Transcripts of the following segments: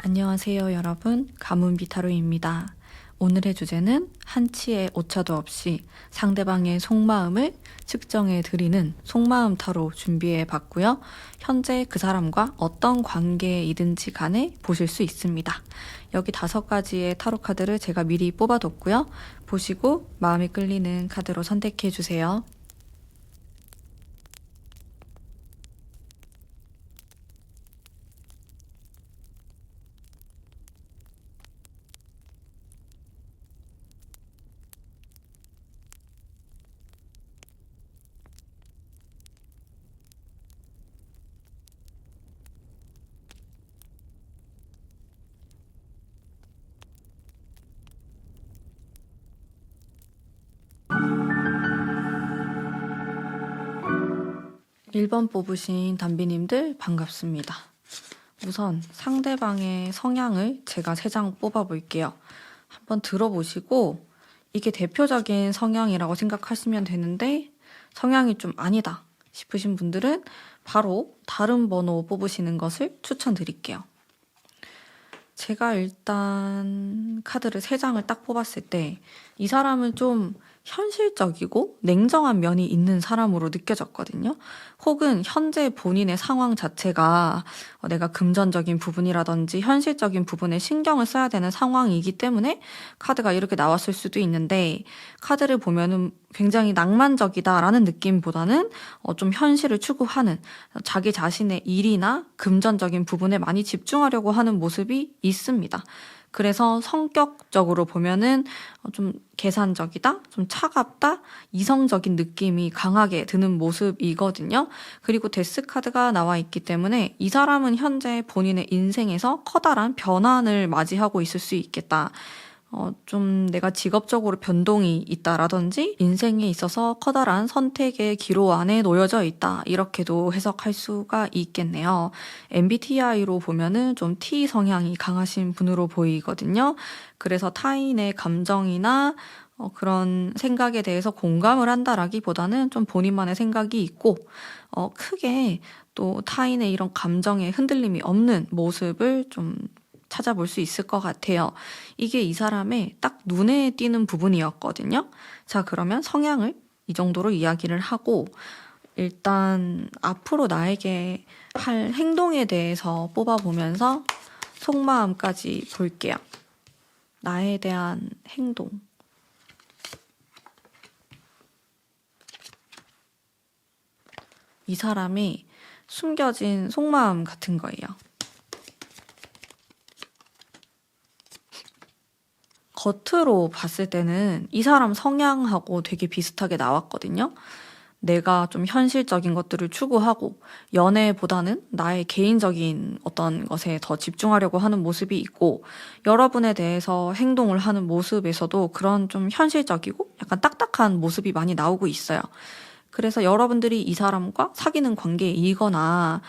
안녕하세요 여러분, 가문비타로입니다. 오늘의 주제는 한치의 오차도 없이 상대방의 속마음을 측정해 드리는 속마음 타로 준비해 봤고요. 현재 그 사람과 어떤 관계이든지 간에 보실 수 있습니다. 여기 5가지의 타로 카드를 제가 미리 뽑아뒀고요. 보시고 마음이 끌리는 카드로 선택해 주세요. 일 번 뽑으신 담비님들 반갑습니다. 우선 상대방의 성향을 제가 3장 뽑아볼게요. 한번 들어보시고 이게 대표적인 성향이라고 생각하시면 되는데 성향이 좀 아니다 싶으신 분들은 바로 다른 번호 뽑으시는 것을 추천드릴게요. 제가 일단 카드를 3장을 딱 뽑았을 때 이 사람은 좀 현실적이고 냉정한 면이 있는 사람으로 느껴졌거든요. 혹은 현재 본인의 상황 자체가 내가 금전적인 부분이라든지 현실적인 부분에 신경을 써야 되는 상황이기 때문에 카드가 이렇게 나왔을 수도 있는데, 카드를 보면은 굉장히 낭만적이다라는 느낌보다는 좀 현실을 추구하는, 자기 자신의 일이나 금전적인 부분에 많이 집중하려고 하는 모습이 있습니다. 그래서 성격적으로 보면은 좀 계산적이다, 좀 차갑다, 이성적인 느낌이 강하게 드는 모습이거든요. 그리고 데스 카드가 나와 있기 때문에 이 사람은 현재 본인의 인생에서 커다란 변환을 맞이하고 있을 수 있겠다. 좀 내가 직업적으로 변동이 있다라든지 인생에 있어서 커다란 선택의 기로 안에 놓여져 있다, 이렇게도 해석할 수가 있겠네요. MBTI로 보면은 좀 T 성향이 강하신 분으로 보이거든요. 그래서 타인의 감정이나 그런 생각에 대해서 공감을 한다라기보다는 좀 본인만의 생각이 있고 크게 또 타인의 이런 감정에 흔들림이 없는 모습을 좀 찾아볼 수 있을 것 같아요. 이게 이 사람의 딱 눈에 띄는 부분이었거든요. 자, 그러면 성향을 이 정도로 이야기를 하고 일단 앞으로 나에게 할 행동에 대해서 뽑아보면서 속마음까지 볼게요. 나에 대한 행동. 이 사람이 숨겨진 속마음 같은 거예요. 겉으로 봤을 때는 이 사람 성향하고 되게 비슷하게 나왔거든요. 내가 좀 현실적인 것들을 추구하고 연애보다는 나의 개인적인 어떤 것에 더 집중하려고 하는 모습이 있고, 여러분에 대해서 행동을 하는 모습에서도 그런 좀 현실적이고 약간 딱딱한 모습이 많이 나오고 있어요. 그래서 여러분들이 이 사람과 사귀는 관계이거나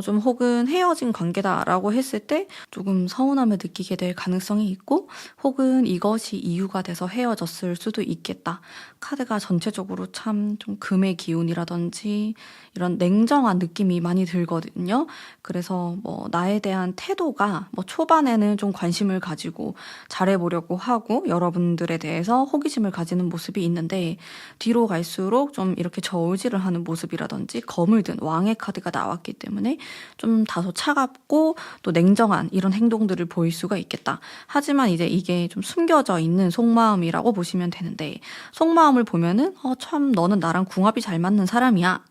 좀 혹은 헤어진 관계다라고 했을 때 조금 서운함을 느끼게 될 가능성이 있고, 혹은 이것이 이유가 돼서 헤어졌을 수도 있겠다. 카드가 전체적으로 참 좀 금의 기운이라든지 이런 냉정한 느낌이 많이 들거든요. 그래서 나에 대한 태도가 초반에는 좀 관심을 가지고 잘해보려고 하고 여러분들에 대해서 호기심을 가지는 모습이 있는데, 뒤로 갈수록 좀 이렇게 저울질을 하는 모습이라든지 검을 든 왕의 카드가 나왔기 때문에 좀 다소 차갑고 또 냉정한 이런 행동들을 보일 수가 있겠다. 하지만 이제 이게 좀 숨겨져 있는 속마음이라고 보시면 되는데, 속마음을 보면은 참 너는 나랑 궁합이 잘 맞는 사람이야.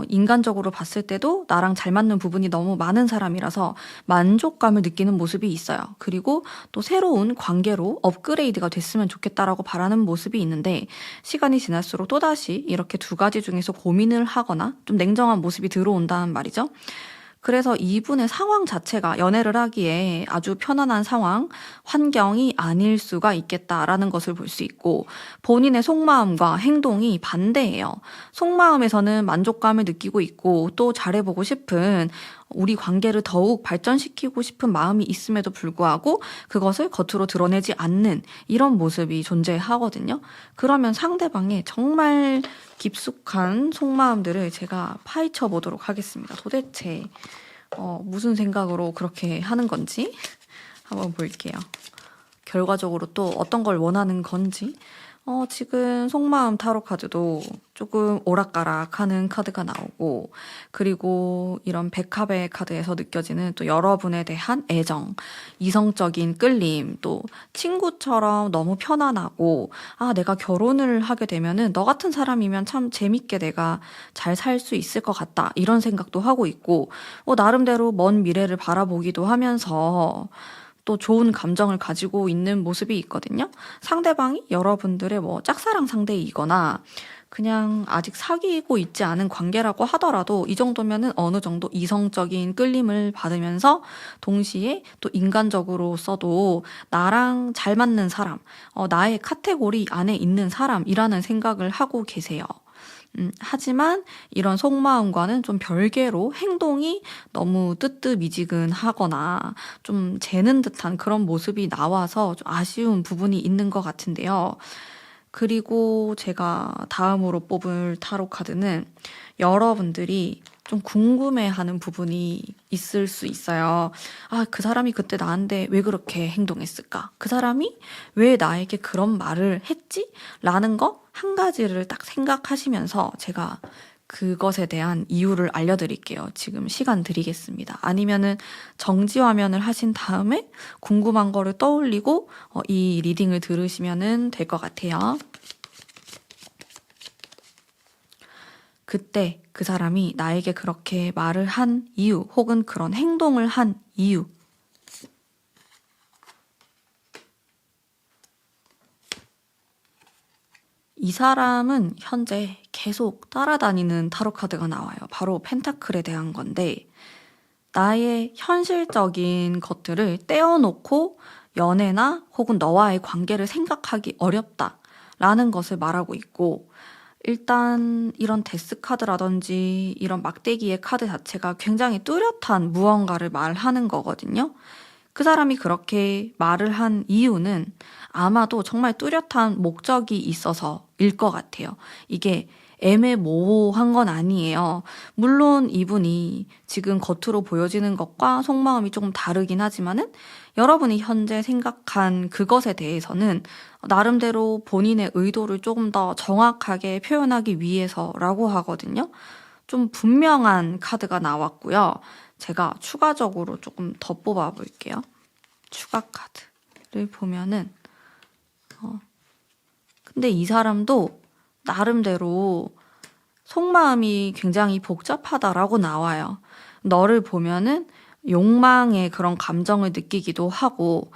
인간적으로 봤을 때도 나랑 잘 맞는 부분이 너무 많은 사람이라서 만족감을 느끼는 모습이 있어요. 그리고 또 새로운 관계로 업그레이드가 됐으면 좋겠다라고 바라는 모습이 있는데, 시간이 지날수록 또다시 이렇게 2가지 중에서 고민을 하거나 좀 냉정한 모습이 들어온다는 말이죠. 그래서 이분의 상황 자체가 연애를 하기에 아주 편안한 상황, 환경이 아닐 수가 있겠다라는 것을 볼 수 있고, 본인의 속마음과 행동이 반대예요. 속마음에서는 만족감을 느끼고 있고 또 잘해보고 싶은, 우리 관계를 더욱 발전시키고 싶은 마음이 있음에도 불구하고 그것을 겉으로 드러내지 않는 이런 모습이 존재하거든요. 그러면 상대방의 정말 깊숙한 속마음들을 제가 파헤쳐 보도록 하겠습니다. 도대체 무슨 생각으로 그렇게 하는 건지 한번 볼게요. 결과적으로 또 어떤 걸 원하는 건지. 지금 속마음 타로 카드도 조금 오락가락하는 카드가 나오고, 그리고 이런 백합의 카드에서 느껴지는 또 여러분에 대한 애정, 이성적인 끌림, 또 친구처럼 너무 편안하고, 내가 결혼을 하게 되면은 너 같은 사람이면 참 재밌게 내가 잘 살 수 있을 것 같다, 이런 생각도 하고 있고, 나름대로 먼 미래를 바라보기도 하면서 또 좋은 감정을 가지고 있는 모습이 있거든요. 상대방이 여러분들의 짝사랑 상대이거나 그냥 아직 사귀고 있지 않은 관계라고 하더라도 이 정도면은 어느 정도 이성적인 끌림을 받으면서 동시에 또 인간적으로서도 나랑 잘 맞는 사람, 나의 카테고리 안에 있는 사람이라는 생각을 하고 계세요. 하지만 이런 속마음과는 좀 별개로 행동이 너무 뜨뜻미지근하거나 좀 재는 듯한 그런 모습이 나와서 좀 아쉬운 부분이 있는 것 같은데요. 그리고 제가 다음으로 뽑을 타로 카드는 여러분들이 좀 궁금해하는 부분이 있을 수 있어요. 그 사람이 그때 나한테 왜 그렇게 행동했을까? 그 사람이 왜 나에게 그런 말을 했지? 라는 거 한 가지를 딱 생각하시면서 제가 그것에 대한 이유를 알려드릴게요. 지금 시간 드리겠습니다. 아니면은 정지 화면을 하신 다음에 궁금한 거를 떠올리고 이 리딩을 들으시면 될 것 같아요. 그때 그 사람이 나에게 그렇게 말을 한 이유, 혹은 그런 행동을 한 이유. 이 사람은 현재 계속 따라다니는 타로 카드가 나와요. 바로 펜타클에 대한 건데, 나의 현실적인 것들을 떼어놓고 연애나 혹은 너와의 관계를 생각하기 어렵다라는 것을 말하고 있고, 일단 이런 데스 카드라든지 이런 막대기의 카드 자체가 굉장히 뚜렷한 무언가를 말하는 거거든요. 그 사람이 그렇게 말을 한 이유는 아마도 정말 뚜렷한 목적이 있어서일 것 같아요. 이게 애매모호한 건 아니에요. 물론 이분이 지금 겉으로 보여지는 것과 속마음이 조금 다르긴 하지만은 여러분이 현재 생각한 그것에 대해서는 나름대로 본인의 의도를 조금 더 정확하게 표현하기 위해서라고 하거든요. 좀 분명한 카드가 나왔고요. 제가 추가적으로 조금 더 뽑아 볼게요. 추가 카드를 보면은 근데 이 사람도 나름대로 속마음이 굉장히 복잡하다라고 나와요. 너를 보면은 욕망의 그런 감정을 느끼기도 하고,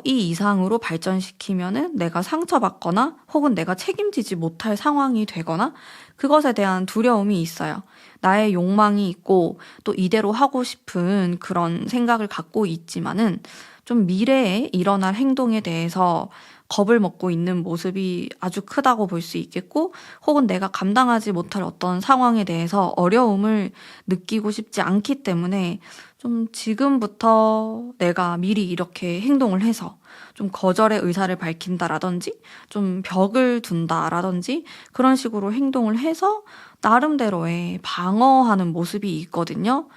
이 이상으로 발전시키면은 내가 상처받거나 혹은 내가 책임지지 못할 상황이 되거나 그것에 대한 두려움이 있어요. 나의 욕망이 있고 또 이대로 하고 싶은 그런 생각을 갖고 있지만은 좀 미래에 일어날 행동에 대해서 겁을 먹고 있는 모습이 아주 크다고 볼 수 있겠고, 혹은 내가 감당하지 못할 어떤 상황에 대해서 어려움을 느끼고 싶지 않기 때문에 좀 지금부터 내가 미리 이렇게 행동을 해서 좀 거절의 의사를 밝힌다라든지 좀 벽을 둔다라든지 그런 식으로 행동을 해서 나름대로의 방어하는 모습이 있거든요.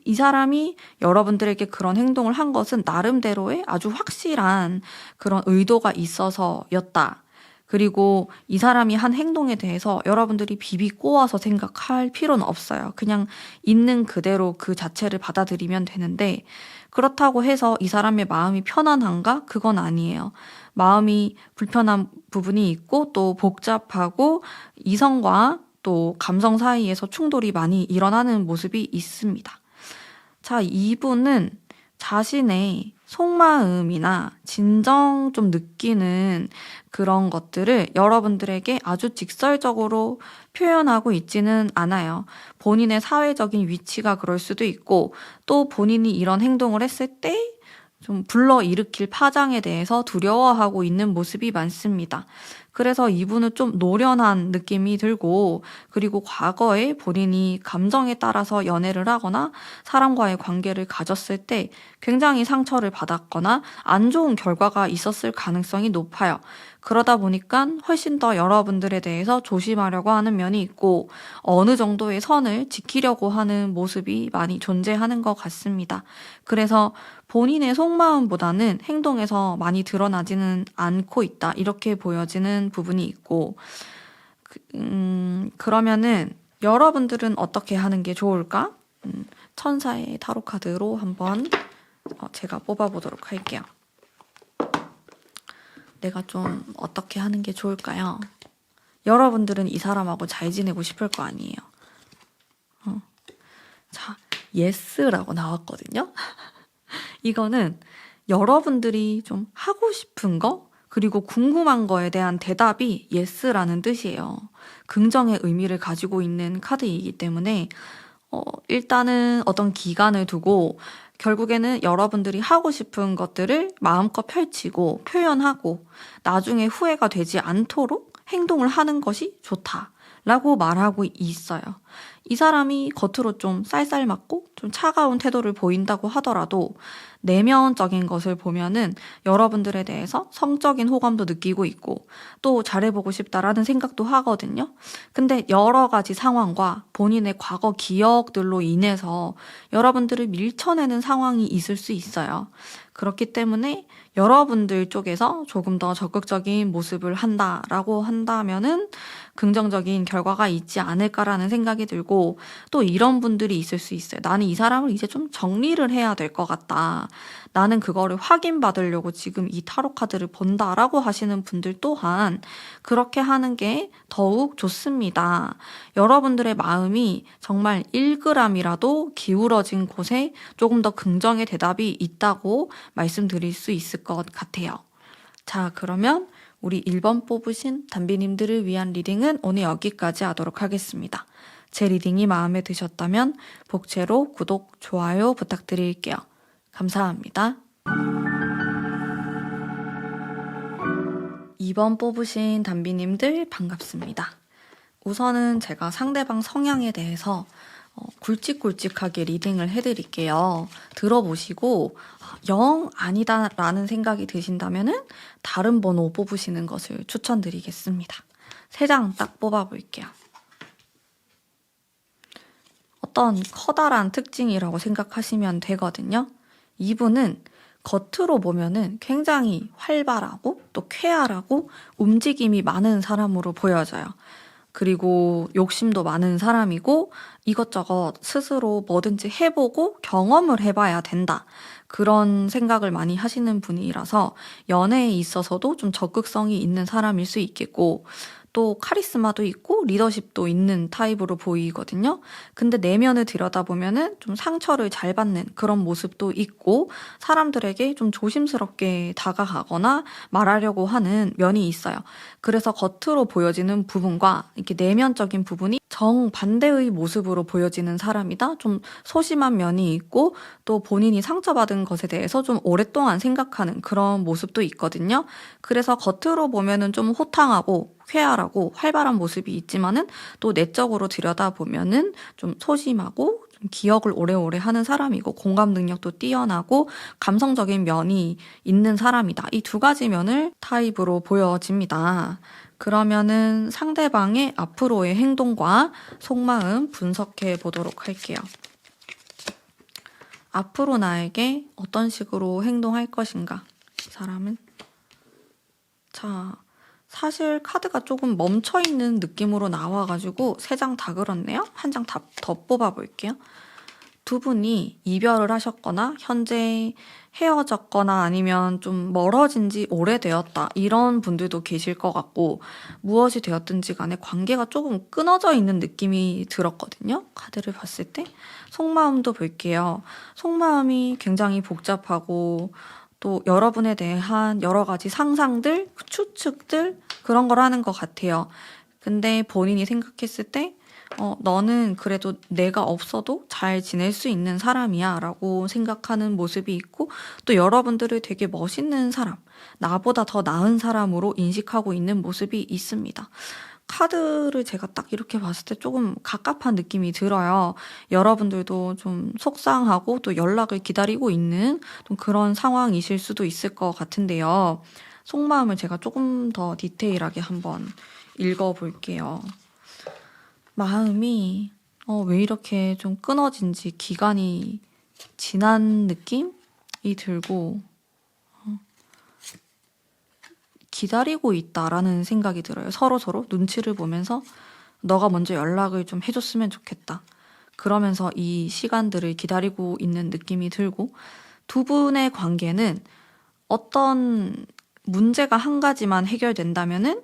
이 사람이 여러분들에게 그런 행동을 한 것은 나름대로의 아주 확실한 그런 의도가 있어서였다. 그리고 이 사람이 한 행동에 대해서 여러분들이 비비 꼬아서 생각할 필요는 없어요. 그냥 있는 그대로 그 자체를 받아들이면 되는데, 그렇다고 해서 이 사람의 마음이 편안한가? 그건 아니에요. 마음이 불편한 부분이 있고 또 복잡하고 이성과 또 감성 사이에서 충돌이 많이 일어나는 모습이 있습니다. 자, 이분은 자신의 속마음이나 진정 좀 느끼는 그런 것들을 여러분들에게 아주 직설적으로 표현하고 있지는 않아요. 본인의 사회적인 위치가 그럴 수도 있고, 또 본인이 이런 행동을 했을 때 좀 불러일으킬 파장에 대해서 두려워하고 있는 모습이 많습니다. 그래서 이분은 좀 노련한 느낌이 들고, 그리고 과거에 본인이 감정에 따라서 연애를 하거나 사람과의 관계를 가졌을 때 굉장히 상처를 받았거나 안 좋은 결과가 있었을 가능성이 높아요. 그러다 보니까 훨씬 더 여러분들에 대해서 조심하려고 하는 면이 있고 어느 정도의 선을 지키려고 하는 모습이 많이 존재하는 것 같습니다. 그래서 본인의 속마음보다는 행동에서 많이 드러나지는 않고 있다. 이렇게 보여지는 부분이 있고 그러면은 여러분들은 어떻게 하는 게 좋을까? 천사의 타로 카드로 한번 제가 뽑아보도록 할게요. 내가 좀 어떻게 하는 게 좋을까요? 여러분들은 이 사람하고 잘 지내고 싶을 거 아니에요. 자, 예스라고 나왔거든요. 이거는 여러분들이 좀 하고 싶은 거 그리고 궁금한 거에 대한 대답이 예스라는 뜻이에요. 긍정의 의미를 가지고 있는 카드이기 때문에 일단은 어떤 기간을 두고 결국에는 여러분들이 하고 싶은 것들을 마음껏 펼치고 표현하고 나중에 후회가 되지 않도록 행동을 하는 것이 좋다라고 말하고 있어요. 이 사람이 겉으로 좀 쌀쌀맞고 좀 차가운 태도를 보인다고 하더라도 내면적인 것을 보면은 여러분들에 대해서 성적인 호감도 느끼고 있고 또 잘해보고 싶다라는 생각도 하거든요. 근데 여러 가지 상황과 본인의 과거 기억들로 인해서 여러분들을 밀쳐내는 상황이 있을 수 있어요. 그렇기 때문에 여러분들 쪽에서 조금 더 적극적인 모습을 한다라고 한다면은 긍정적인 결과가 있지 않을까라는 생각이 들고 또 이런 분들이 있을 수 있어요. 나는 이 사람을 이제 좀 정리를 해야 될 것 같다. 나는 그거를 확인받으려고 지금 이 타로 카드를 본다라고 하시는 분들 또한 그렇게 하는 게 더욱 좋습니다. 여러분들의 마음이 정말 1g이라도 기울어진 곳에 조금 더 긍정의 대답이 있다고 말씀드릴 수 있을 것 같아요. 자, 그러면 우리 1번 뽑으신 담비님들을 위한 리딩은 오늘 여기까지 하도록 하겠습니다. 제 리딩이 마음에 드셨다면 복채로 구독, 좋아요 부탁드릴게요. 감사합니다. 2번 뽑으신 담비님들 반갑습니다. 우선은 제가 상대방 성향에 대해서 굵직굵직하게 리딩을 해드릴게요. 들어보시고 영 아니다 라는 생각이 드신다면 다른 번호 뽑으시는 것을 추천드리겠습니다. 3장 딱 뽑아볼게요. 어떤 커다란 특징이라고 생각하시면 되거든요. 이분은 겉으로 보면은 굉장히 활발하고 또 쾌활하고 움직임이 많은 사람으로 보여져요. 그리고 욕심도 많은 사람이고 이것저것 스스로 뭐든지 해보고 경험을 해봐야 된다. 그런 생각을 많이 하시는 분이라서 연애에 있어서도 좀 적극성이 있는 사람일 수 있겠고 또 카리스마도 있고 리더십도 있는 타입으로 보이거든요. 근데 내면을 들여다보면은 좀 상처를 잘 받는 그런 모습도 있고 사람들에게 좀 조심스럽게 다가가거나 말하려고 하는 면이 있어요. 그래서 겉으로 보여지는 부분과 이렇게 내면적인 부분이 정반대의 모습으로 보여지는 사람이다. 좀 소심한 면이 있고 또 본인이 상처받은 것에 대해서 좀 오랫동안 생각하는 그런 모습도 있거든요. 그래서 겉으로 보면은 좀 호탕하고 쾌활하고 활발한 모습이 있지만은 또 내적으로 들여다보면은 좀 소심하고 좀 기억을 오래오래 하는 사람이고 공감 능력도 뛰어나고 감성적인 면이 있는 사람이다. 이 2가지 면을 타입으로 보여집니다. 그러면은 상대방의 앞으로의 행동과 속마음 분석해 보도록 할게요. 앞으로 나에게 어떤 식으로 행동할 것인가? 이 사람은? 자, 사실 카드가 조금 멈춰있는 느낌으로 나와가지고 3장 다 그렇네요. 한 장 더 뽑아볼게요. 2분이 이별을 하셨거나 현재 헤어졌거나 아니면 좀 멀어진 지 오래되었다 이런 분들도 계실 것 같고 무엇이 되었든지 간에 관계가 조금 끊어져 있는 느낌이 들었거든요. 카드를 봤을 때. 속마음도 볼게요. 속마음이 굉장히 복잡하고 또 여러분에 대한 여러 가지 상상들, 추측들 그런 걸 하는 것 같아요. 근데 본인이 생각했을 때 너는 그래도 내가 없어도 잘 지낼 수 있는 사람이야 라고 생각하는 모습이 있고 또 여러분들을 되게 멋있는 사람, 나보다 더 나은 사람으로 인식하고 있는 모습이 있습니다. 카드를 제가 딱 이렇게 봤을 때 조금 갑갑한 느낌이 들어요. 여러분들도 좀 속상하고 또 연락을 기다리고 있는 좀 그런 상황이실 수도 있을 것 같은데요. 속마음을 제가 조금 더 디테일하게 한번 읽어볼게요. 마음이 왜 이렇게 좀 끊어진지 기간이 지난 느낌이 들고 기다리고 있다라는 생각이 들어요. 서로 눈치를 보면서 너가 먼저 연락을 좀 해줬으면 좋겠다. 그러면서 이 시간들을 기다리고 있는 느낌이 들고, 두 분의 관계는 어떤 문제가 한 가지만 해결된다면은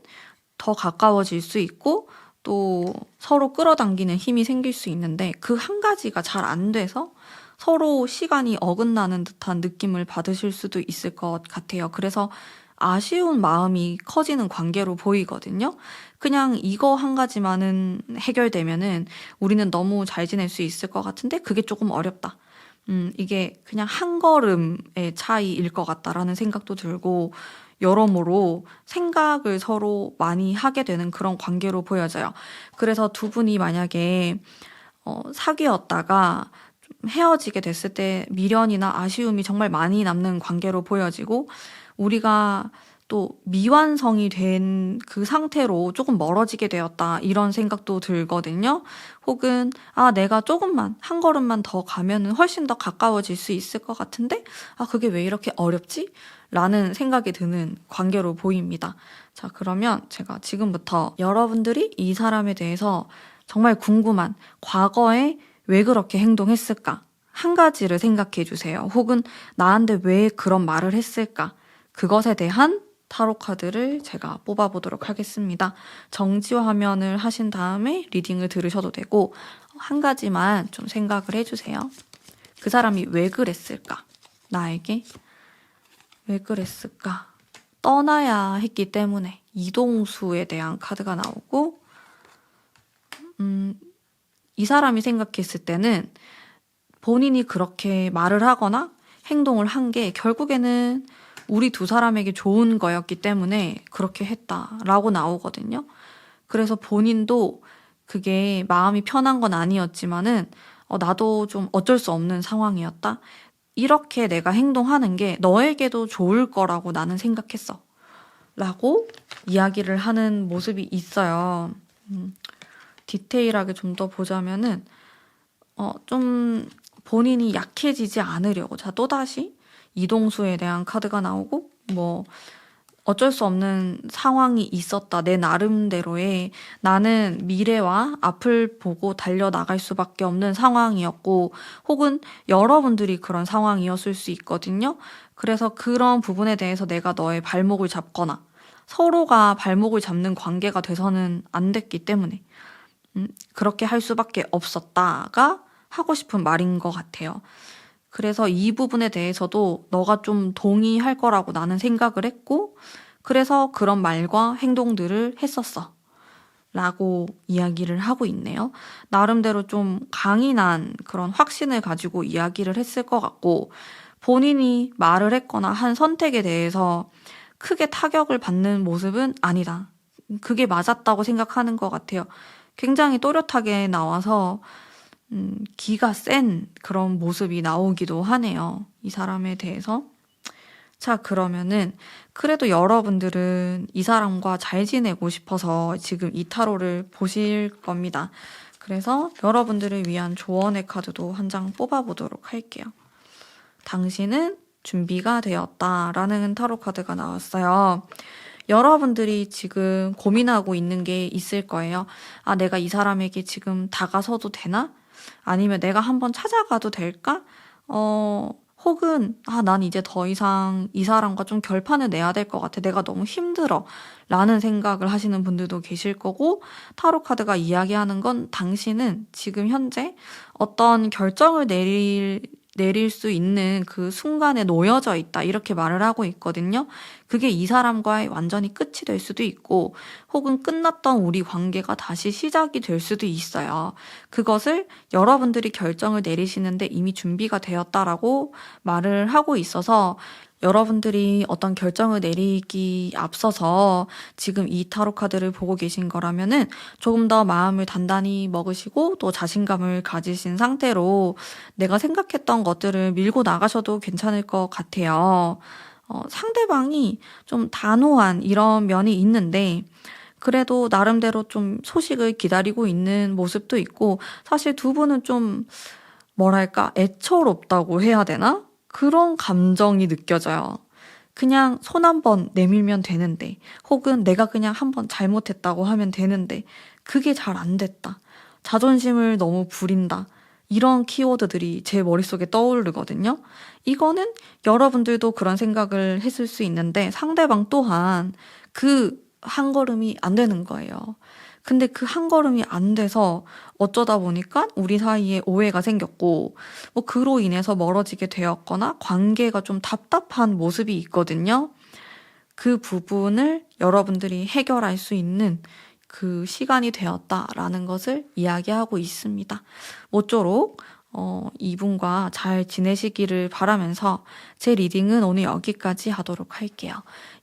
더 가까워질 수 있고 또 서로 끌어당기는 힘이 생길 수 있는데, 그 한 가지가 잘 안 돼서 서로 시간이 어긋나는 듯한 느낌을 받으실 수도 있을 것 같아요. 그래서 아쉬운 마음이 커지는 관계로 보이거든요. 그냥 이거 한 가지만은 해결되면은 우리는 너무 잘 지낼 수 있을 것 같은데 그게 조금 어렵다. 이게 그냥 한 걸음의 차이일 것 같다라는 생각도 들고, 여러모로 생각을 서로 많이 하게 되는 그런 관계로 보여져요. 그래서 두 분이 만약에 사귀었다가 좀 헤어지게 됐을 때 미련이나 아쉬움이 정말 많이 남는 관계로 보여지고, 우리가 또 미완성이 된 그 상태로 조금 멀어지게 되었다, 이런 생각도 들거든요. 혹은 내가 조금만 한 걸음만 더 가면은 훨씬 더 가까워질 수 있을 것 같은데 그게 왜 이렇게 어렵지? 라는 생각이 드는 관계로 보입니다. 자, 그러면 제가 지금부터 여러분들이 이 사람에 대해서 정말 궁금한, 과거에 왜 그렇게 행동했을까? 한 가지를 생각해 주세요. 혹은 나한테 왜 그런 말을 했을까? 그것에 대한 타로 카드를 제가 뽑아보도록 하겠습니다. 정지 화면을 하신 다음에 리딩을 들으셔도 되고, 한 가지만 좀 생각을 해주세요. 그 사람이 왜 그랬을까? 나에게 왜 그랬을까? 떠나야 했기 때문에 이동수에 대한 카드가 나오고, 이 사람이 생각했을 때는 본인이 그렇게 말을 하거나 행동을 한 게 결국에는 우리 두 사람에게 좋은 거였기 때문에 그렇게 했다라고 나오거든요. 그래서 본인도 그게 마음이 편한 건 아니었지만은 나도 좀 어쩔 수 없는 상황이었다. 이렇게 내가 행동하는 게 너에게도 좋을 거라고 나는 생각했어. 라고 이야기를 하는 모습이 있어요. 디테일하게 좀 더 보자면은 좀 본인이 약해지지 않으려고. 자, 또다시 이동수에 대한 카드가 나오고, 어쩔 수 없는 상황이 있었다. 내 나름대로의, 나는 미래와 앞을 보고 달려나갈 수밖에 없는 상황이었고, 혹은 여러분들이 그런 상황이었을 수 있거든요. 그래서 그런 부분에 대해서 내가 너의 발목을 잡거나 서로가 발목을 잡는 관계가 돼서는 안 됐기 때문에 그렇게 할 수밖에 없었다가 하고 싶은 말인 것 같아요. 그래서 이 부분에 대해서도 너가 좀 동의할 거라고 나는 생각을 했고, 그래서 그런 말과 행동들을 했었어. 라고 이야기를 하고 있네요. 나름대로 좀 강인한 그런 확신을 가지고 이야기를 했을 것 같고, 본인이 말을 했거나 한 선택에 대해서 크게 타격을 받는 모습은 아니다. 그게 맞았다고 생각하는 것 같아요. 굉장히 또렷하게 나와서 기가 센 그런 모습이 나오기도 하네요. 이 사람에 대해서. 자, 그러면은 그래도 여러분들은 이 사람과 잘 지내고 싶어서 지금 이 타로를 보실 겁니다. 그래서 여러분들을 위한 조언의 카드도 한 장 뽑아보도록 할게요. 당신은 준비가 되었다라는 타로 카드가 나왔어요. 여러분들이 지금 고민하고 있는 게 있을 거예요. 내가 이 사람에게 지금 다가서도 되나? 아니면 내가 한번 찾아가도 될까? 혹은 난 이제 더 이상 이 사람과 좀 결판을 내야 될 것 같아. 내가 너무 힘들어. 라는 생각을 하시는 분들도 계실 거고, 타로 카드가 이야기하는 건 당신은 지금 현재 어떤 결정을 내릴 수 있는 그 순간에 놓여져 있다, 이렇게 말을 하고 있거든요. 그게 이 사람과의 완전히 끝이 될 수도 있고, 혹은 끝났던 우리 관계가 다시 시작이 될 수도 있어요. 그것을 여러분들이 결정을 내리시는데 이미 준비가 되었다라고 말을 하고 있어서, 여러분들이 어떤 결정을 내리기 앞서서 지금 이 타로 카드를 보고 계신 거라면은 조금 더 마음을 단단히 먹으시고 또 자신감을 가지신 상태로 내가 생각했던 것들을 밀고 나가셔도 괜찮을 것 같아요. 상대방이 좀 단호한 이런 면이 있는데 그래도 나름대로 좀 소식을 기다리고 있는 모습도 있고 사실 두 분은 좀 뭐랄까 애처롭다고 해야 되나? 그런 감정이 느껴져요. 그냥 손 한 번 내밀면 되는데 혹은 내가 그냥 한 번 잘못했다고 하면 되는데 그게 잘 안 됐다. 자존심을 너무 부린다. 이런 키워드들이 제 머릿속에 떠오르거든요. 이거는 여러분들도 그런 생각을 했을 수 있는데 상대방 또한 그 한 걸음이 안 되는 거예요. 근데 그 한 걸음이 안 돼서 어쩌다 보니까 우리 사이에 오해가 생겼고, 뭐 그로 인해서 멀어지게 되었거나 관계가 좀 답답한 모습이 있거든요. 그 부분을 여러분들이 해결할 수 있는 그 시간이 되었다라는 것을 이야기하고 있습니다. 모쪼록 이분과 잘 지내시기를 바라면서 제 리딩은 오늘 여기까지 하도록 할게요.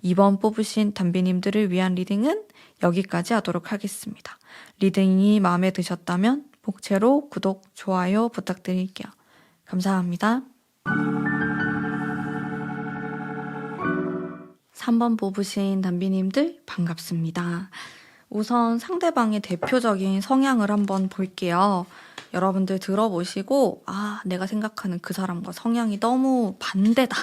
이번 뽑으신 담비님들을 위한 리딩은 여기까지 하도록 하겠습니다. 리딩이 마음에 드셨다면 복채로 구독, 좋아요 부탁드릴게요. 감사합니다. 3번 뽑으신 담비님들 반갑습니다. 우선 상대방의 대표적인 성향을 한번 볼게요. 여러분들 들어보시고 내가 생각하는 그 사람과 성향이 너무 반대다,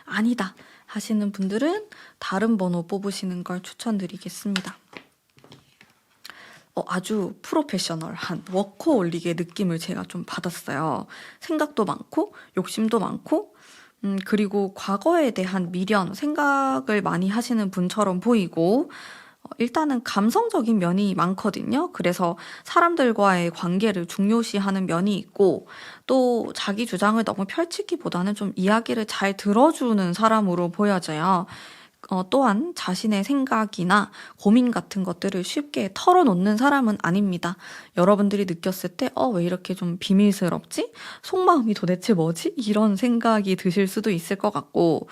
아니다 하시는 분들은 다른 번호 뽑으시는 걸 추천드리겠습니다. 아주 프로페셔널한 워커홀릭의 느낌을 제가 좀 받았어요. 생각도 많고 욕심도 많고 그리고 과거에 대한 미련, 생각을 많이 하시는 분처럼 보이고 일단은 감성적인 면이 많거든요. 그래서 사람들과의 관계를 중요시하는 면이 있고 또 자기 주장을 너무 펼치기보다는 좀 이야기를 잘 들어주는 사람으로 보여져요. 또한 자신의 생각이나 고민 같은 것들을 쉽게 털어놓는 사람은 아닙니다. 여러분들이 느꼈을 때 왜 이렇게 좀 비밀스럽지? 속마음이 도대체 뭐지? 이런 생각이 드실 수도 있을 것 같고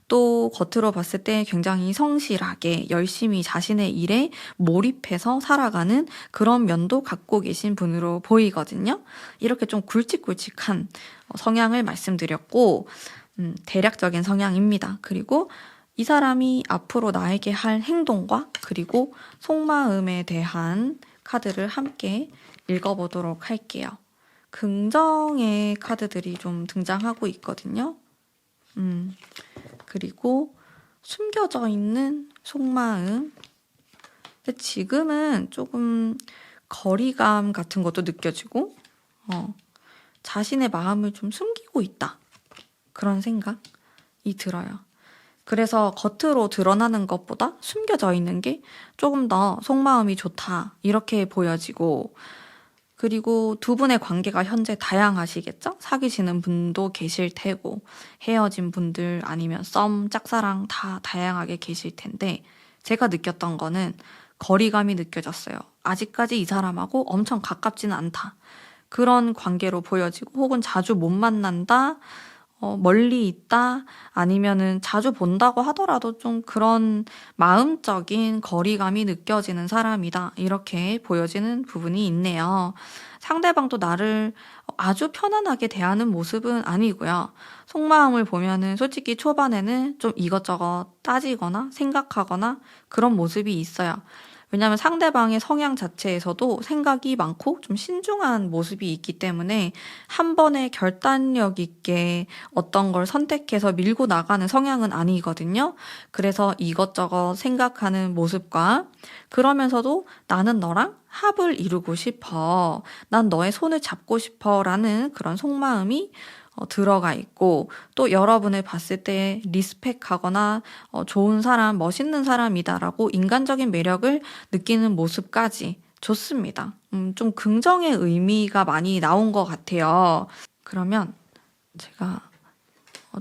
또 겉으로 봤을 때 굉장히 성실하게 열심히 자신의 일에 몰입해서 살아가는 그런 면도 갖고 계신 분으로 보이거든요. 이렇게 좀 굵직굵직한 성향을 말씀드렸고 대략적인 성향입니다. 그리고 이 사람이 앞으로 나에게 할 행동과 그리고 속마음에 대한 카드를 함께 읽어보도록 할게요. 긍정의 카드들이 좀 등장하고 있거든요. 그리고 숨겨져 있는 속마음. 근데 지금은 조금 거리감 같은 것도 느껴지고 자신의 마음을 좀 숨기고 있다. 그런 생각이 들어요. 그래서 겉으로 드러나는 것보다 숨겨져 있는 게 조금 더 속마음이 좋다. 이렇게 보여지고 그리고 두 분의 관계가 현재 다양하시겠죠? 사귀시는 분도 계실 테고 헤어진 분들 아니면 썸, 짝사랑 다 다양하게 계실 텐데 제가 느꼈던 거는 거리감이 느껴졌어요. 아직까지 이 사람하고 엄청 가깝지는 않다. 그런 관계로 보여지고 혹은 자주 못 만난다. 멀리 있다 아니면은 자주 본다고 하더라도 좀 그런 마음적인 거리감이 느껴지는 사람이다 이렇게 보여지는 부분이 있네요. 상대방도 나를 아주 편안하게 대하는 모습은 아니고요. 속마음을 보면은 솔직히 초반에는 좀 이것저것 따지거나 생각하거나 그런 모습이 있어요. 왜냐하면 상대방의 성향 자체에서도 생각이 많고 좀 신중한 모습이 있기 때문에 한 번에 결단력 있게 어떤 걸 선택해서 밀고 나가는 성향은 아니거든요. 그래서 이것저것 생각하는 모습과 그러면서도 나는 너랑 합을 이루고 싶어. 난 너의 손을 잡고 싶어. 라는 그런 속마음이 들어가 있고 또 여러분을 봤을 때 리스펙하거나 좋은 사람, 멋있는 사람이다라고 인간적인 매력을 느끼는 모습까지 좋습니다. 좀 긍정의 의미가 많이 나온 것 같아요. 그러면 제가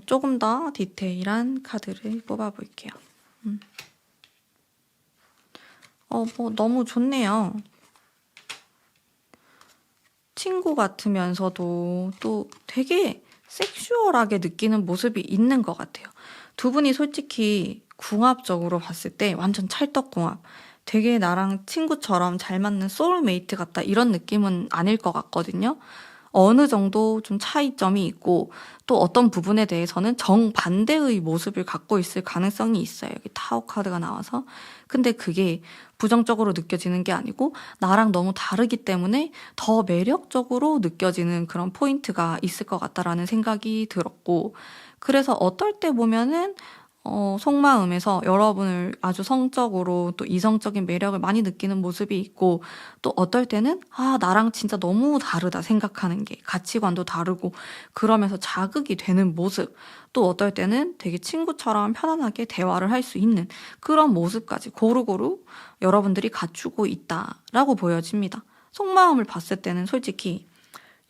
조금 더 디테일한 카드를 뽑아볼게요. 너무 좋네요. 친구 같으면서도 또 되게 섹슈얼하게 느끼는 모습이 있는 것 같아요. 두 분이 솔직히 궁합적으로 봤을 때 완전 찰떡궁합. 되게 나랑 친구처럼 잘 맞는 소울메이트 같다 이런 느낌은 아닐 것 같거든요. 어느 정도 좀 차이점이 있고 또 어떤 부분에 대해서는 정반대의 모습을 갖고 있을 가능성이 있어요. 여기 타워 카드가 나와서. 근데 그게 부정적으로 느껴지는 게 아니고 나랑 너무 다르기 때문에 더 매력적으로 느껴지는 그런 포인트가 있을 것 같다라는 생각이 들었고, 그래서 어떨 때 보면은 속마음에서 여러분을 아주 성적으로 또 이성적인 매력을 많이 느끼는 모습이 있고, 또 어떨 때는 나랑 진짜 너무 다르다 생각하는 게, 가치관도 다르고 그러면서 자극이 되는 모습, 또 어떨 때는 되게 친구처럼 편안하게 대화를 할 수 있는 그런 모습까지 고루고루 여러분들이 갖추고 있다라고 보여집니다. 속마음을 봤을 때는 솔직히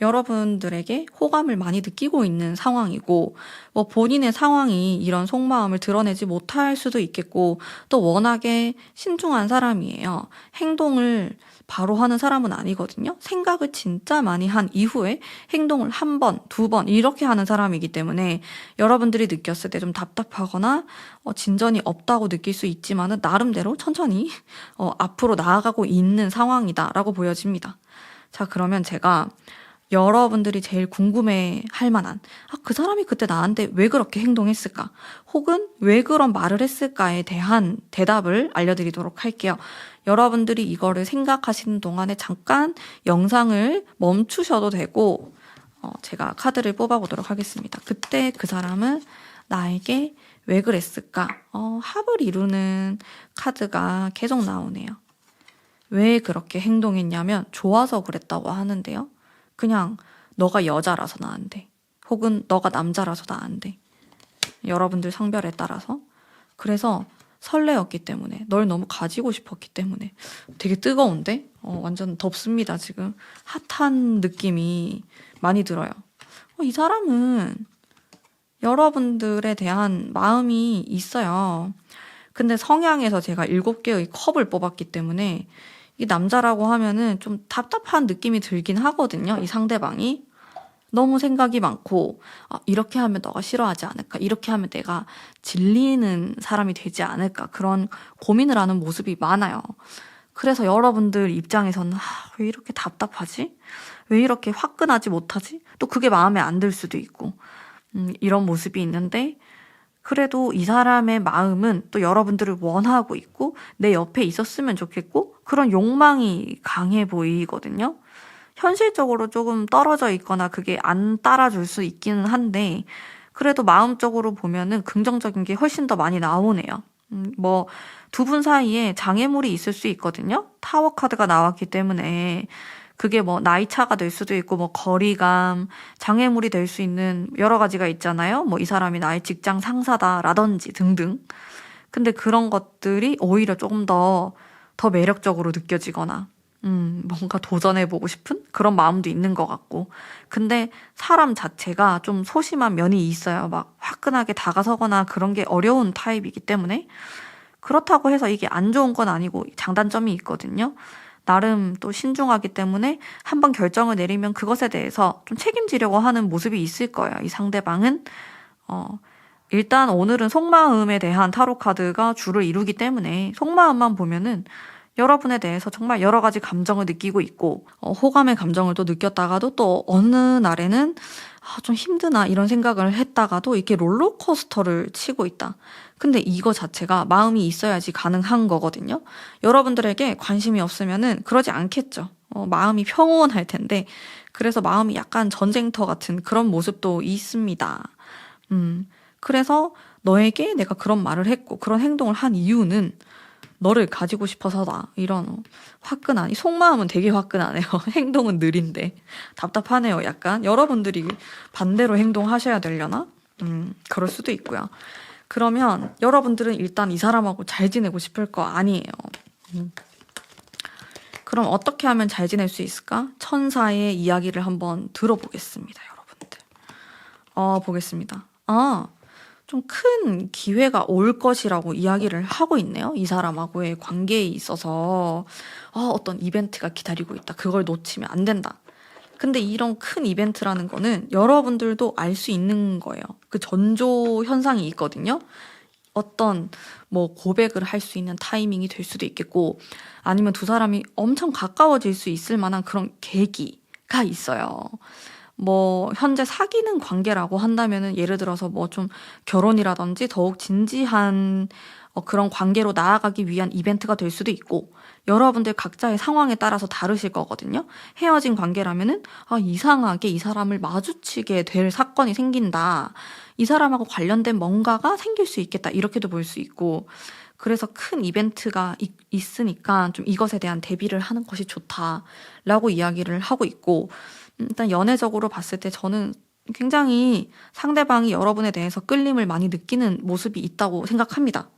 여러분들에게 호감을 많이 느끼고 있는 상황이고, 뭐 본인의 상황이 이런 속마음을 드러내지 못할 수도 있겠고, 또 워낙에 신중한 사람이에요. 행동을 바로 하는 사람은 아니거든요. 생각을 진짜 많이 한 이후에 행동을 한 번, 두 번 이렇게 하는 사람이기 때문에 여러분들이 느꼈을 때 좀 답답하거나 진전이 없다고 느낄 수 있지만은 나름대로 천천히 앞으로 나아가고 있는 상황이다라고 보여집니다. 자, 그러면 제가 여러분들이 제일 궁금해 할 만한, 그 사람이 그때 나한테 왜 그렇게 행동했을까? 혹은 왜 그런 말을 했을까에 대한 대답을 알려드리도록 할게요. 여러분들이 이거를 생각하시는 동안에 잠깐 영상을 멈추셔도 되고, 제가 카드를 뽑아보도록 하겠습니다. 그때 그 사람은 나에게 왜 그랬을까? 합을 이루는 카드가 계속 나오네요. 왜 그렇게 행동했냐면 좋아서 그랬다고 하는데요. 그냥 너가 여자라서 나한테, 혹은 너가 남자라서 나한테, 여러분들 성별에 따라서. 그래서 설레었기 때문에, 널 너무 가지고 싶었기 때문에. 되게 뜨거운데? 완전 덥습니다, 지금. 핫한 느낌이 많이 들어요. 이 사람은 여러분들에 대한 마음이 있어요. 근데 성향에서 제가 7개의 컵을 뽑았기 때문에 이 남자라고 하면은 좀 답답한 느낌이 들긴 하거든요. 이 상대방이 너무 생각이 많고, 이렇게 하면 너가 싫어하지 않을까, 이렇게 하면 내가 질리는 사람이 되지 않을까, 그런 고민을 하는 모습이 많아요. 그래서 여러분들 입장에서는 왜 이렇게 답답하지? 왜 이렇게 화끈하지 못하지? 또 그게 마음에 안 들 수도 있고, 이런 모습이 있는데, 그래도 이 사람의 마음은 또 여러분들을 원하고 있고 내 옆에 있었으면 좋겠고 그런 욕망이 강해 보이거든요. 현실적으로 조금 떨어져 있거나 그게 안 따라줄 수 있기는 한데, 그래도 마음적으로 보면은 긍정적인 게 훨씬 더 많이 나오네요. 뭐 두 분 사이에 장애물이 있을 수 있거든요. 타워 카드가 나왔기 때문에 그게 뭐 나이 차가 될 수도 있고 뭐 거리감, 장애물이 될 수 있는 여러 가지가 있잖아요. 뭐 이 사람이 나의 직장 상사다라든지 등등. 근데 그런 것들이 오히려 조금 더 매력적으로 느껴지거나 뭔가 도전해보고 싶은 그런 마음도 있는 것 같고. 근데 사람 자체가 좀 소심한 면이 있어요. 막 화끈하게 다가서거나 그런 게 어려운 타입이기 때문에. 그렇다고 해서 이게 안 좋은 건 아니고 장단점이 있거든요. 나름 또 신중하기 때문에 한번 결정을 내리면 그것에 대해서 좀 책임지려고 하는 모습이 있을 거예요. 이 상대방은. 일단 오늘은 속마음에 대한 타로 카드가 주를 이루기 때문에 속마음만 보면은 여러분에 대해서 정말 여러 가지 감정을 느끼고 있고, 호감의 감정을 또 느꼈다가도 또 어느 날에는 좀 힘드나 이런 생각을 했다가도 이렇게 롤러코스터를 치고 있다. 근데 이거 자체가 마음이 있어야지 가능한 거거든요. 여러분들에게 관심이 없으면은 그러지 않겠죠. 마음이 평온할 텐데. 그래서 마음이 약간 전쟁터 같은 그런 모습도 있습니다. 그래서 너에게 내가 그런 말을 했고 그런 행동을 한 이유는 너를 가지고 싶어서다. 이런 화끈한, 이 속마음은 되게 화끈하네요. 행동은 느린데. 답답하네요, 약간. 여러분들이 반대로 행동하셔야 되려나? 그럴 수도 있고요. 그러면 여러분들은 일단 이 사람하고 잘 지내고 싶을 거 아니에요. 그럼 어떻게 하면 잘 지낼 수 있을까? 천사의 이야기를 한번 들어보겠습니다, 여러분들. 보겠습니다. 좀 큰 기회가 올 것이라고 이야기를 하고 있네요. 이 사람하고의 관계에 있어서 어떤 이벤트가 기다리고 있다. 그걸 놓치면 안 된다. 근데 이런 큰 이벤트라는 거는 여러분들도 알 수 있는 거예요. 그 전조 현상이 있거든요. 어떤 뭐 고백을 할 수 있는 타이밍이 될 수도 있겠고, 아니면 두 사람이 엄청 가까워질 수 있을 만한 그런 계기가 이벤트가 있어요. 뭐 현재 사귀는 관계라고 한다면은 예를 들어서 뭐 좀 결혼이라든지 더욱 진지한 그런 관계로 나아가기 위한 이벤트가 될 수도 있고, 여러분들 각자의 상황에 따라서 다르실 거거든요. 헤어진 관계라면은 이상하게 이 사람을 마주치게 될 사건이 생긴다, 이 사람하고 관련된 뭔가가 생길 수 있겠다, 이렇게도 볼 수 있고, 그래서 큰 이벤트가 있으니까 좀 이것에 대한 대비를 하는 것이 좋다라고 이야기를 하고 있고, 일단 연애적으로 봤을 때 저는 굉장히 상대방이 여러분에 대해서 끌림을 많이 느끼는 모습이 있다고 생각합니다.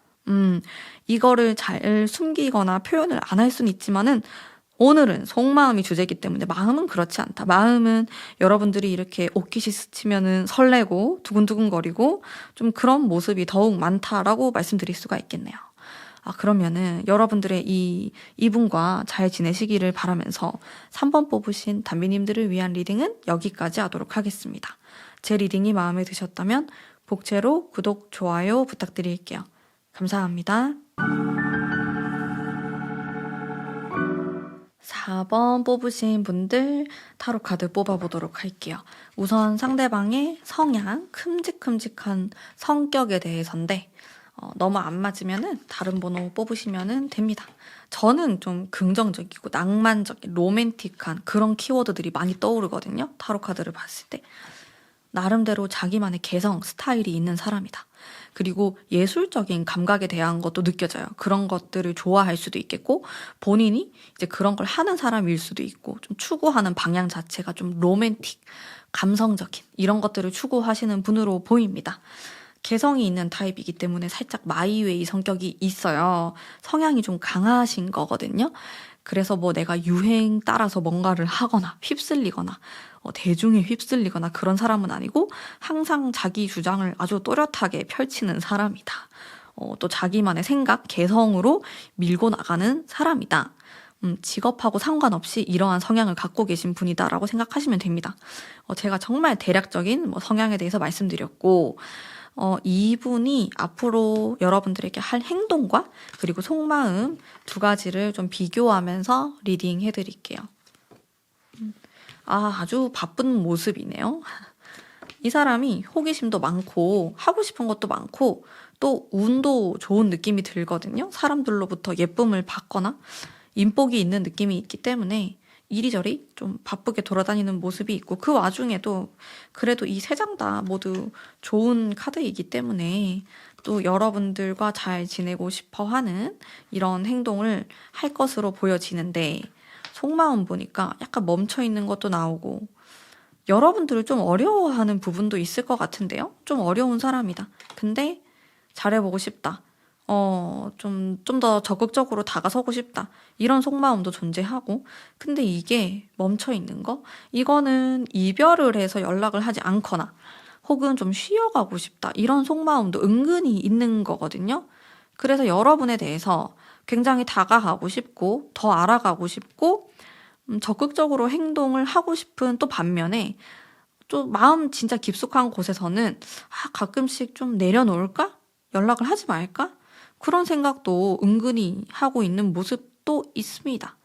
이거를 잘 숨기거나 표현을 안 할 수는 있지만은, 오늘은 속마음이 주제이기 때문에 마음은 그렇지 않다. 마음은 여러분들이 이렇게 옷깃이 스치면은 설레고 두근두근거리고 좀 그런 모습이 더욱 많다라고 말씀드릴 수가 있겠네요. 그러면은 여러분들의 이분과 잘 지내시기를 바라면서 3번 뽑으신 담비님들을 위한 리딩은 여기까지 하도록 하겠습니다. 제 리딩이 마음에 드셨다면 복채로 구독, 좋아요 부탁드릴게요. 감사합니다. 4번 뽑으신 분들 타로 카드 뽑아보도록 할게요. 우선 상대방의 성향, 큼직큼직한 성격에 대해서인데, 너무 안 맞으면은 다른 번호 뽑으시면 됩니다. 저는 좀 긍정적이고 낭만적인 로맨틱한 그런 키워드들이 많이 떠오르거든요. 타로 카드를 봤을 때. 나름대로 자기만의 개성, 스타일이 있는 사람이다. 그리고 예술적인 감각에 대한 것도 느껴져요. 그런 것들을 좋아할 수도 있겠고, 본인이 이제 그런 걸 하는 사람일 수도 있고, 좀 추구하는 방향 자체가 좀 로맨틱, 감성적인 이런 것들을 추구하시는 분으로 보입니다. 개성이 있는 타입이기 때문에 살짝 마이웨이 성격이 있어요. 성향이 좀 강하신 거거든요. 그래서 뭐 내가 유행 따라서 뭔가를 하거나 휩쓸리거나 대중에 휩쓸리거나 그런 사람은 아니고, 항상 자기 주장을 아주 또렷하게 펼치는 사람이다. 또 자기만의 생각, 개성으로 밀고 나가는 사람이다. 직업하고 상관없이 이러한 성향을 갖고 계신 분이다라고 생각하시면 됩니다. 제가 정말 대략적인 성향에 대해서 말씀드렸고, 이분이 앞으로 여러분들에게 할 행동과 그리고 속마음 두 가지를 좀 비교하면서 리딩 해드릴게요. 아주 바쁜 모습이네요. 이 사람이 호기심도 많고 하고 싶은 것도 많고 또 운도 좋은 느낌이 들거든요. 사람들로부터 예쁨을 받거나 인복이 있는 느낌이 있기 때문에 이리저리 좀 바쁘게 돌아다니는 모습이 있고, 그 와중에도 그래도 이 세 장 다 모두 좋은 카드이기 때문에 또 여러분들과 잘 지내고 싶어 하는 이런 행동을 할 것으로 보여지는데, 속마음 보니까 약간 멈춰있는 것도 나오고, 여러분들을 좀 어려워하는 부분도 있을 것 같은데요. 좀 어려운 사람이다. 근데 잘해보고 싶다. 좀 더 적극적으로 다가서고 싶다. 이런 속마음도 존재하고, 근데 이게 멈춰있는 거? 이거는 이별을 해서 연락을 하지 않거나 혹은 좀 쉬어가고 싶다. 이런 속마음도 은근히 있는 거거든요. 그래서 여러분에 대해서 굉장히 다가가고 싶고 더 알아가고 싶고 적극적으로 행동을 하고 싶은 또 반면에, 또 마음 진짜 깊숙한 곳에서는 가끔씩 좀 내려놓을까? 연락을 하지 말까? 그런 생각도 은근히 하고 있는 모습도 있습니다.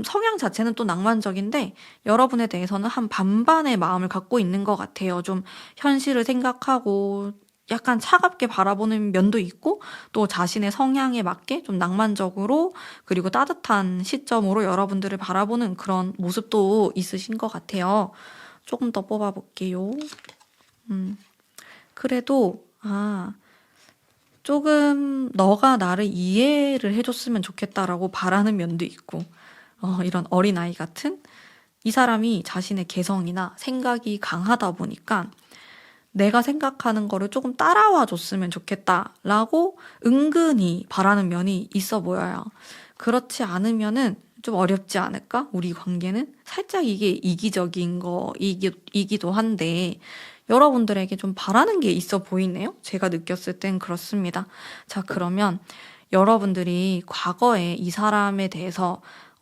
성향 자체는 또 낭만적인데 여러분에 대해서는 한 반반의 마음을 갖고 있는 것 같아요. 좀 현실을 생각하고 약간 차갑게 바라보는 면도 있고, 또 자신의 성향에 맞게 좀 낭만적으로 그리고 따뜻한 시점으로 여러분들을 바라보는 그런 모습도 있으신 것 같아요. 조금 더 뽑아볼게요. 그래도 조금 너가 나를 이해를 해줬으면 좋겠다라고 바라는 면도 있고, 이런 어린아이 같은, 이 사람이 자신의 개성이나 생각이 강하다 보니까 내가 생각하는 거를 조금 따라와 줬으면 좋겠다라고 은근히 바라는 면이 있어 보여요. 그렇지 않으면은 좀 어렵지 않을까? 우리 관계는 살짝 이게 이기적인 거이기도 한데 여러분들에게 좀 바라는 게 있어 보이네요. 제가 느꼈을 땐 그렇습니다. 자, 그러면 여러분들이 과거에 이 사람에 대해서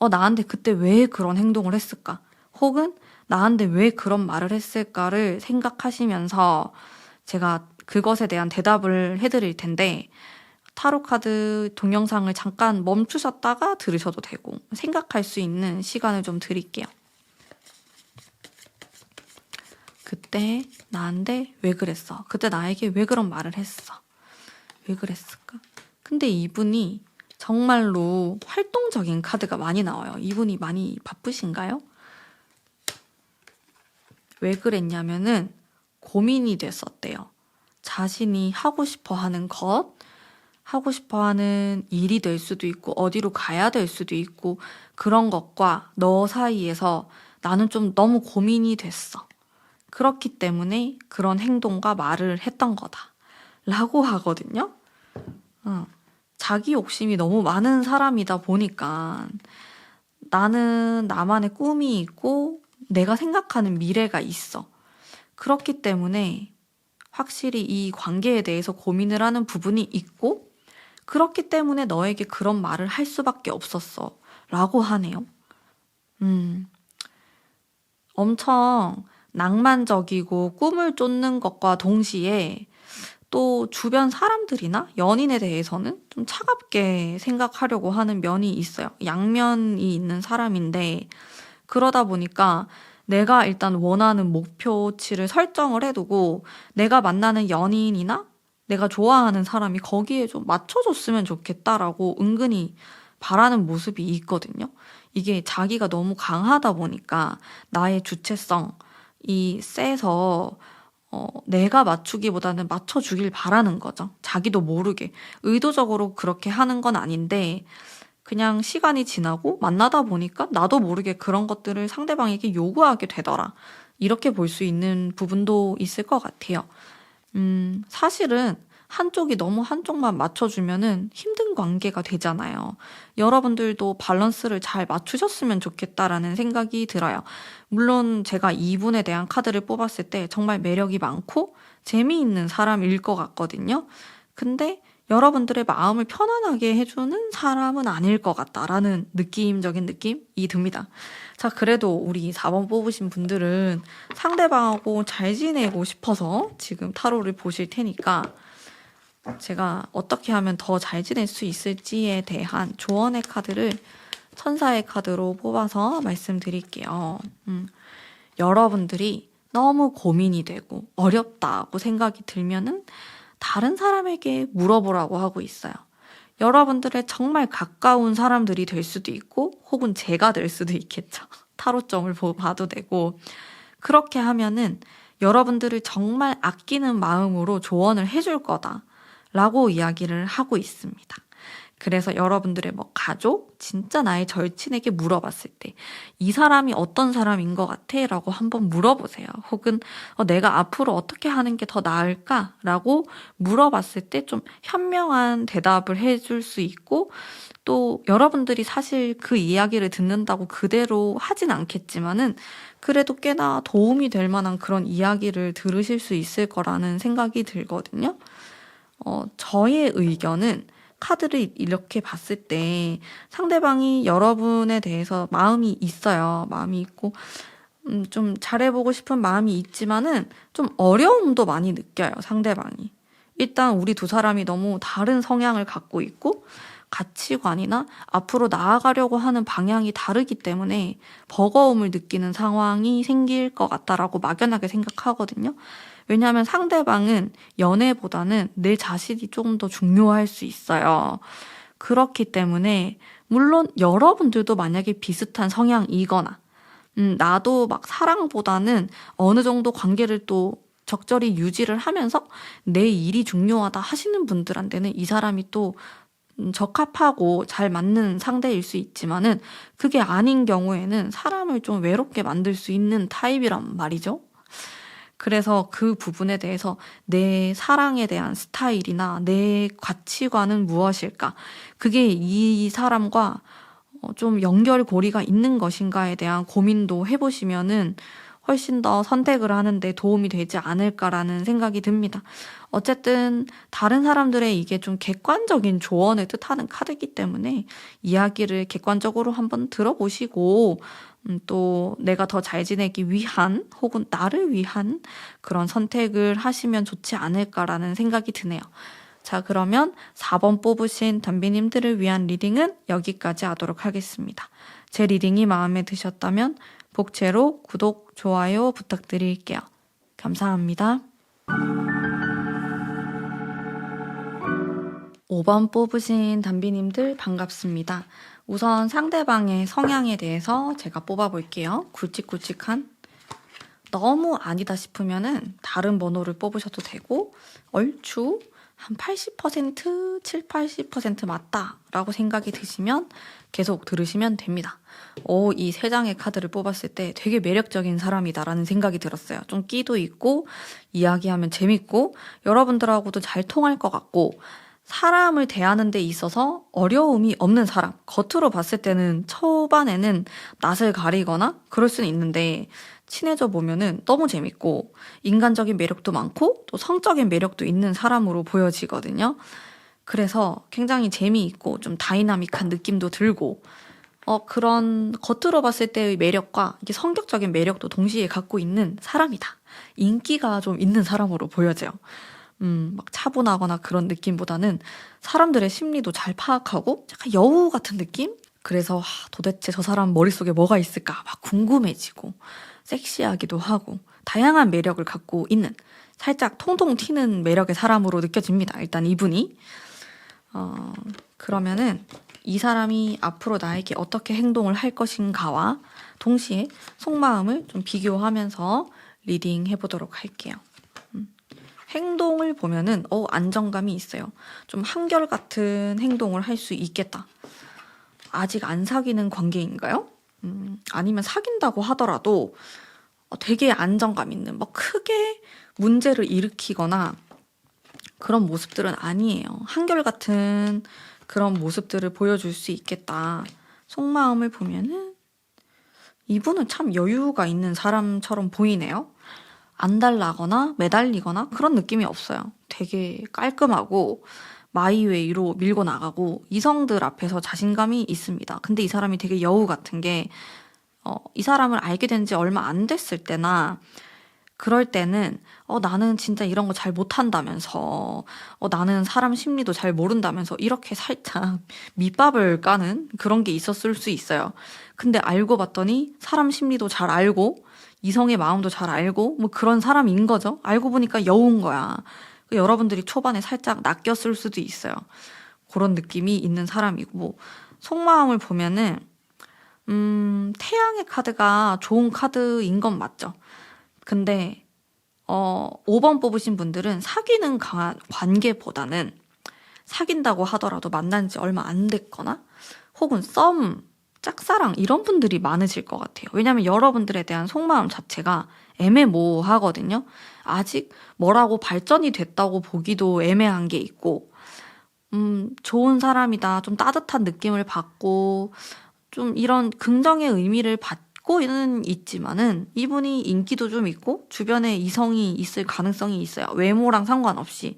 나한테 그때 왜 그런 행동을 했을까? 혹은 나한테 왜 그런 말을 했을까를 생각하시면서 제가 그것에 대한 대답을 해드릴 텐데, 타로 카드 동영상을 잠깐 멈추셨다가 들으셔도 되고 생각할 수 있는 시간을 좀 드릴게요. 그때 나한테 왜 그랬어? 그때 나에게 왜 그런 말을 했어? 왜 그랬을까? 근데 이분이 정말로 활동적인 카드가 많이 나와요. 이분이 많이 바쁘신가요? 왜 그랬냐면은 고민이 됐었대요. 자신이 하고 싶어 하는 것, 하고 싶어 하는 일이 될 수도 있고, 어디로 가야 될 수도 있고, 그런 것과 너 사이에서 나는 좀 너무 고민이 됐어. 그렇기 때문에 그런 행동과 말을 했던 거다. 라고 하거든요. 자기 욕심이 너무 많은 사람이다 보니까 나는 나만의 꿈이 있고 내가 생각하는 미래가 있어. 그렇기 때문에 확실히 이 관계에 대해서 고민을 하는 부분이 있고 그렇기 때문에 너에게 그런 말을 할 수밖에 없었어. 라고 하네요. 엄청 낭만적이고 꿈을 쫓는 것과 동시에 또 주변 사람들이나 연인에 대해서는 좀 차갑게 생각하려고 하는 면이 있어요. 양면이 있는 사람인데 그러다 보니까 내가 일단 원하는 목표치를 설정을 해두고 내가 만나는 연인이나 내가 좋아하는 사람이 거기에 좀 맞춰줬으면 좋겠다라고 은근히 바라는 모습이 있거든요. 이게 자기가 너무 강하다 보니까 나의 주체성이 세서 내가 맞추기보다는 맞춰주길 바라는 거죠. 자기도 모르게. 의도적으로 그렇게 하는 건 아닌데 그냥 시간이 지나고 만나다 보니까 나도 모르게 그런 것들을 상대방에게 요구하게 되더라. 이렇게 볼 수 있는 부분도 있을 것 같아요. 사실은 한쪽이 너무 한쪽만 맞춰주면은 힘든 관계가 되잖아요. 여러분들도 밸런스를 잘 맞추셨으면 좋겠다라는 생각이 들어요. 물론 제가 이분에 대한 카드를 뽑았을 때 정말 매력이 많고 재미있는 사람일 것 같거든요. 근데 여러분들의 마음을 편안하게 해주는 사람은 아닐 것 같다라는 느낌적인 느낌이 듭니다. 자, 그래도 우리 4번 뽑으신 분들은 상대방하고 잘 지내고 싶어서 지금 타로를 보실 테니까 제가 어떻게 하면 더 잘 지낼 수 있을지에 대한 조언의 카드를 천사의 카드로 뽑아서 말씀드릴게요. 여러분들이 너무 고민이 되고 어렵다고 생각이 들면은 다른 사람에게 물어보라고 하고 있어요. 여러분들의 정말 가까운 사람들이 될 수도 있고 혹은 제가 될 수도 있겠죠. 타로점을 봐도 되고 그렇게 하면은 여러분들을 정말 아끼는 마음으로 조언을 해줄 거다 라고 이야기를 하고 있습니다. 그래서 여러분들의 가족, 진짜 나의 절친에게 물어봤을 때 이 사람이 어떤 사람인 것 같아? 라고 한번 물어보세요. 혹은 내가 앞으로 어떻게 하는 게 더 나을까? 라고 물어봤을 때 좀 현명한 대답을 해줄 수 있고 또 여러분들이 사실 그 이야기를 듣는다고 그대로 하진 않겠지만은 그래도 꽤나 도움이 될 만한 그런 이야기를 들으실 수 있을 거라는 생각이 들거든요. 저의 의견은 카드를 이렇게 봤을 때 상대방이 여러분에 대해서 마음이 있어요. 마음이 있고 좀 잘해보고 싶은 마음이 있지만은 좀 어려움도 많이 느껴요. 상대방이. 일단 우리 두 사람이 너무 다른 성향을 갖고 있고 가치관이나 앞으로 나아가려고 하는 방향이 다르기 때문에 버거움을 느끼는 상황이 생길 것 같다라고 막연하게 생각하거든요. 왜냐하면 상대방은 연애보다는 내 자신이 조금 더 중요할 수 있어요. 그렇기 때문에 물론 여러분들도 만약에 비슷한 성향이거나 나도 사랑보다는 어느 정도 관계를 또 적절히 유지를 하면서 내 일이 중요하다 하시는 분들한테는 이 사람이 또 적합하고 잘 맞는 상대일 수 있지만은 그게 아닌 경우에는 사람을 좀 외롭게 만들 수 있는 타입이란 말이죠. 그래서 그 부분에 대해서 내 사랑에 대한 스타일이나 내 가치관은 무엇일까? 그게 이 사람과 좀 연결고리가 있는 것인가에 대한 고민도 해보시면은 훨씬 더 선택을 하는데 도움이 되지 않을까라는 생각이 듭니다. 어쨌든 다른 사람들의 이게 좀 객관적인 조언을 뜻하는 카드이기 때문에 이야기를 객관적으로 한번 들어보시고 또 내가 더 잘 지내기 위한 혹은 나를 위한 그런 선택을 하시면 좋지 않을까라는 생각이 드네요. 자, 그러면 4번 뽑으신 담비님들을 위한 리딩은 여기까지 하도록 하겠습니다. 제 리딩이 마음에 드셨다면 복채로 구독, 좋아요 부탁드릴게요. 감사합니다. 5번 뽑으신 담비님들 반갑습니다. 우선 상대방의 성향에 대해서 제가 뽑아볼게요. 굵직굵직한. 너무 아니다 싶으면은 다른 번호를 뽑으셔도 되고, 얼추 한 80%, 7, 80% 맞다라고 생각이 드시면 계속 들으시면 됩니다. 이 3장의 카드를 뽑았을 때 되게 매력적인 사람이다라는 생각이 들었어요. 좀 끼도 있고, 이야기하면 재밌고, 여러분들하고도 잘 통할 것 같고, 사람을 대하는 데 있어서 어려움이 없는 사람. 겉으로 봤을 때는 초반에는 낯을 가리거나 그럴 수는 있는데 친해져 보면은 너무 재밌고 인간적인 매력도 많고 또 성적인 매력도 있는 사람으로 보여지거든요. 그래서 굉장히 재미있고 좀 다이나믹한 느낌도 들고 그런 겉으로 봤을 때의 매력과 이게 성격적인 매력도 동시에 갖고 있는 사람이다. 인기가 좀 있는 사람으로 보여져요. 막 차분하거나 그런 느낌보다는 사람들의 심리도 잘 파악하고 약간 여우 같은 느낌? 그래서 도대체 저 사람 머릿속에 뭐가 있을까 막 궁금해지고 섹시하기도 하고 다양한 매력을 갖고 있는 살짝 통통 튀는 매력의 사람으로 느껴집니다. 일단 이분이. 그러면은 이 사람이 앞으로 나에게 어떻게 행동을 할 것인가와 동시에 속마음을 좀 비교하면서 리딩 해보도록 할게요. 행동을 보면은 안정감이 있어요. 좀 한결같은 행동을 할 수 있겠다. 아직 안 사귀는 관계인가요? 아니면 사귄다고 하더라도 되게 안정감 있는 크게 문제를 일으키거나 그런 모습들은 아니에요. 한결같은 그런 모습들을 보여줄 수 있겠다. 속마음을 보면은 이분은 참 여유가 있는 사람처럼 보이네요. 안달나거나 매달리거나 그런 느낌이 없어요. 되게 깔끔하고 마이웨이로 밀고 나가고 이성들 앞에서 자신감이 있습니다. 근데 이 사람이 되게 여우 같은 게 이 사람을 알게 된 지 얼마 안 됐을 때나 그럴 때는 나는 진짜 이런 거 잘 못한다면서 나는 사람 심리도 잘 모른다면서 이렇게 살짝 밑밥을 까는 그런 게 있었을 수 있어요. 근데 알고 봤더니 사람 심리도 잘 알고 이성의 마음도 잘 알고 뭐 그런 사람인 거죠. 알고 보니까 여우인 거야. 여러분들이 초반에 살짝 낚였을 수도 있어요. 그런 느낌이 있는 사람이고 속마음을 보면은 태양의 카드가 좋은 카드인 건 맞죠. 근데 5번 뽑으신 분들은 사귀는 관계보다는 사귄다고 하더라도 만난 지 얼마 안 됐거나 혹은 짝사랑 이런 분들이 많으실 것 같아요. 왜냐면 여러분들에 대한 속마음 자체가 애매모호하거든요. 아직 뭐라고 발전이 됐다고 보기도 애매한 게 있고 좋은 사람이다. 좀 따뜻한 느낌을 받고 좀 이런 긍정의 의미를 받고는 있지만은 이분이 인기도 좀 있고 주변에 이성이 있을 가능성이 있어요. 외모랑 상관없이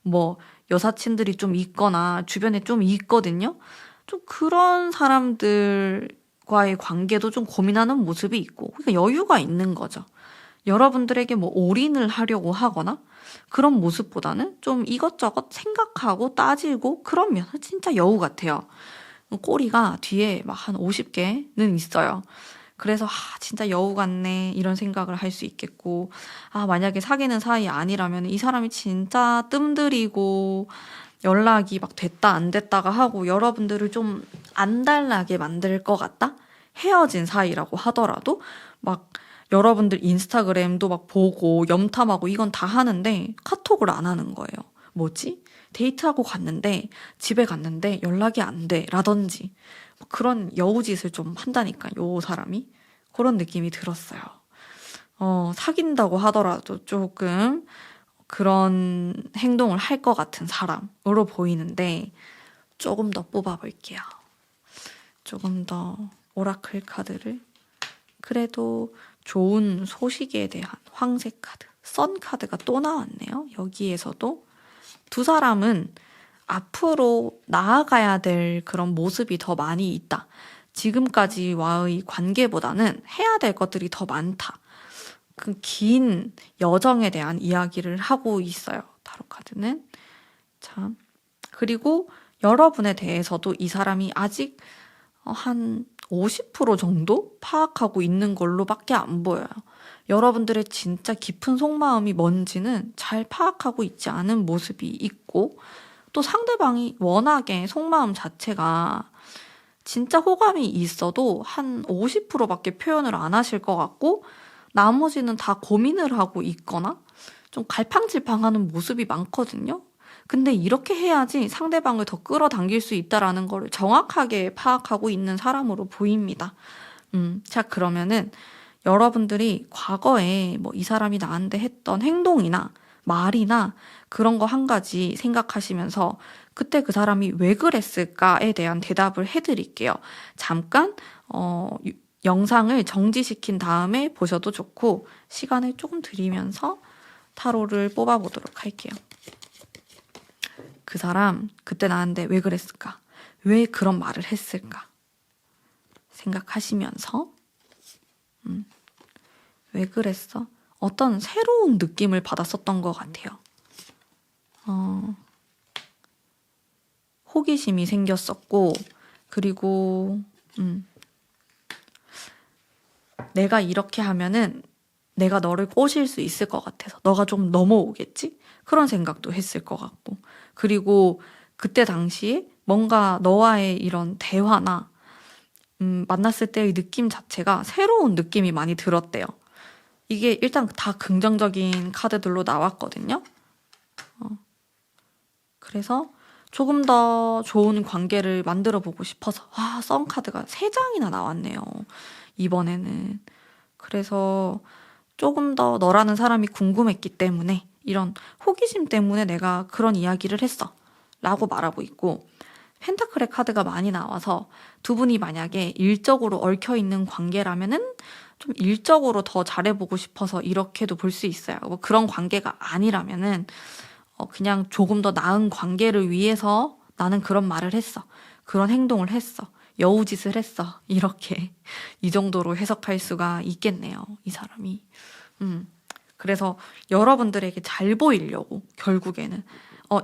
뭐 여사친들이 좀 있거나 주변에 좀 있거든요. 좀 그런 사람들과의 관계도 좀 고민하는 모습이 있고 그러니까 여유가 있는 거죠. 여러분들에게 뭐 올인을 하려고 하거나 그런 모습보다는 좀 이것저것 생각하고 따지고 그런 면은 진짜 여우 같아요. 꼬리가 뒤에 막 한 50개는 있어요. 그래서 진짜 여우 같네 이런 생각을 할 수 있겠고 만약에 사귀는 사이 아니라면 이 사람이 진짜 뜸들이고 연락이 막 됐다 안 됐다가 하고 여러분들을 좀 안달나게 만들 것 같다? 헤어진 사이라고 하더라도 막 여러분들 인스타그램도 막 보고 염탐하고 이건 다 하는데 카톡을 안 하는 거예요. 뭐지? 데이트하고 갔는데 집에 갔는데 연락이 안 돼 라든지 그런 여우짓을 좀 한다니까 요 사람이 그런 느낌이 들었어요. 사귄다고 하더라도 조금 그런 행동을 할 것 같은 사람으로 보이는데 조금 더 뽑아볼게요. 조금 더 오라클 카드를 그래도 좋은 소식에 대한 황색 카드 선 카드가 또 나왔네요. 여기에서도 두 사람은 앞으로 나아가야 될 그런 모습이 더 많이 있다. 지금까지와의 관계보다는 해야 될 것들이 더 많다. 그 긴 여정에 대한 이야기를 하고 있어요. 타로 카드는. 참. 그리고 여러분에 대해서도 이 사람이 아직 한 50% 정도 파악하고 있는 걸로밖에 안 보여요. 여러분들의 진짜 깊은 속마음이 뭔지는 잘 파악하고 있지 않은 모습이 있고, 또 상대방이 워낙에 속마음 자체가 진짜 호감이 있어도 한 50%밖에 표현을 안 하실 것 같고, 나머지는 다 고민을 하고 있거나 좀 갈팡질팡하는 모습이 많거든요. 근데 이렇게 해야지 상대방을 더 끌어당길 수 있다라는 걸 정확하게 파악하고 있는 사람으로 보입니다. 자, 그러면은 여러분들이 과거에 뭐 이 사람이 나한테 했던 행동이나 말이나 그런 거 한 가지 생각하시면서 그때 그 사람이 왜 그랬을까에 대한 대답을 해드릴게요. 잠깐 영상을 정지시킨 다음에 보셔도 좋고, 시간을 조금 들이면서 타로를 뽑아보도록 할게요. 그 사람 그때 나한테 왜 그랬을까? 왜 그런 말을 했을까? 생각하시면서 왜 그랬어? 어떤 새로운 느낌을 받았었던 것 같아요. 호기심이 생겼었고, 그리고 내가 이렇게 하면은 내가 너를 꼬실 수 있을 것 같아서 너가 좀 넘어오겠지? 그런 생각도 했을 것 같고, 그리고 그때 당시에 뭔가 너와의 이런 대화나 만났을 때의 느낌 자체가 새로운 느낌이 많이 들었대요. 이게 일단 다 긍정적인 카드들로 나왔거든요. 그래서 조금 더 좋은 관계를 만들어 보고 싶어서, 썸 카드가 3장이나 나왔네요, 이번에는. 그래서 조금 더 너라는 사람이 궁금했기 때문에, 이런 호기심 때문에 내가 그런 이야기를 했어 라고 말하고 있고, 펜타클의 카드가 많이 나와서 두 분이 만약에 일적으로 얽혀있는 관계라면은 좀 일적으로 더 잘해보고 싶어서 이렇게도 볼 수 있어요. 뭐 그런 관계가 아니라면은 그냥 조금 더 나은 관계를 위해서 나는 그런 말을 했어, 그런 행동을 했어, 여우짓을 했어, 이렇게 이 정도로 해석할 수가 있겠네요, 이 사람이. 그래서 여러분들에게 잘 보이려고 결국에는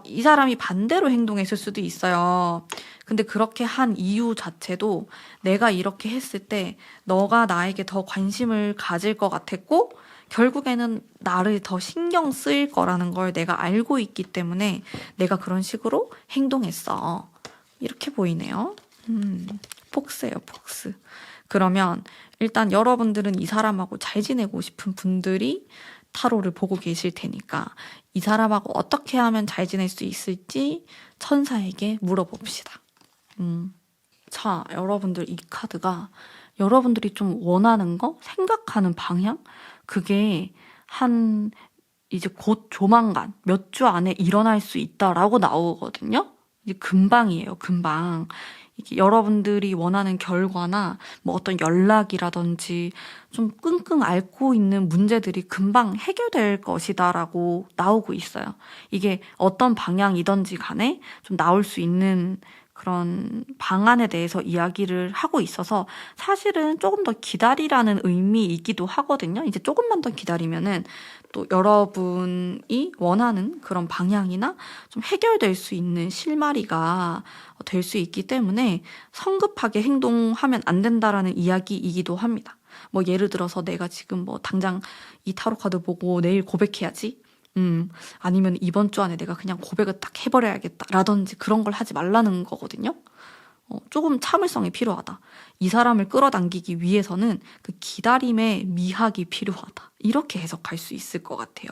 이 사람이 반대로 행동했을 수도 있어요. 근데 그렇게 한 이유 자체도 내가 이렇게 했을 때 너가 나에게 더 관심을 가질 것 같았고, 결국에는 나를 더 신경 쓰일 거라는 걸 내가 알고 있기 때문에 내가 그런 식으로 행동했어, 이렇게 보이네요. 폭스예요, 폭스. 그러면 일단 여러분들은 이 사람하고 잘 지내고 싶은 분들이 타로를 보고 계실 테니까 이 사람하고 어떻게 하면 잘 지낼 수 있을지 천사에게 물어봅시다. 자, 여러분들, 이 카드가 여러분들이 좀 원하는 거, 생각하는 방향, 그게 이제 곧 조만간 몇 주 안에 일어날 수 있다라고 나오거든요. 이제 금방이에요, 금방. 이게 여러분들이 원하는 결과나 뭐 어떤 연락이라든지 좀 끙끙 앓고 있는 문제들이 금방 해결될 것이다라고 나오고 있어요. 이게 어떤 방향이든지 간에 좀 나올 수 있는 그런 방안에 대해서 이야기를 하고 있어서 사실은 조금 더 기다리라는 의미이기도 하거든요. 이제 조금만 더 기다리면은 또 여러분이 원하는 그런 방향이나 좀 해결될 수 있는 실마리가 될 수 있기 때문에 성급하게 행동하면 안 된다라는 이야기이기도 합니다. 뭐 예를 들어서 내가 지금 뭐 당장 이 타로 카드 보고 내일 고백해야지, 아니면 이번 주 안에 내가 그냥 고백을 딱 해버려야겠다 라든지 그런 걸 하지 말라는 거거든요. 조금 참을성이 필요하다. 이 사람을 끌어당기기 위해서는 그 기다림의 미학이 필요하다, 이렇게 해석할 수 있을 것 같아요.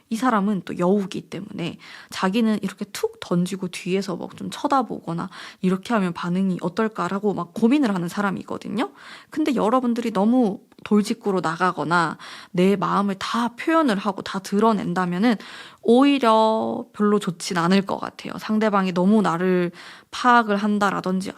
이 사람은 또 여우기 때문에 자기는 이렇게 툭 던지고 뒤에서 막 좀 쳐다보거나 이렇게 하면 반응이 어떨까라고 막 고민을 하는 사람이거든요. 근데 여러분들이 너무 돌직구로 나가거나 내 마음을 다 표현을 하고 다 드러낸다면은 오히려 별로 좋진 않을 것 같아요. 상대방이 너무 나를 파악을 한다라든지,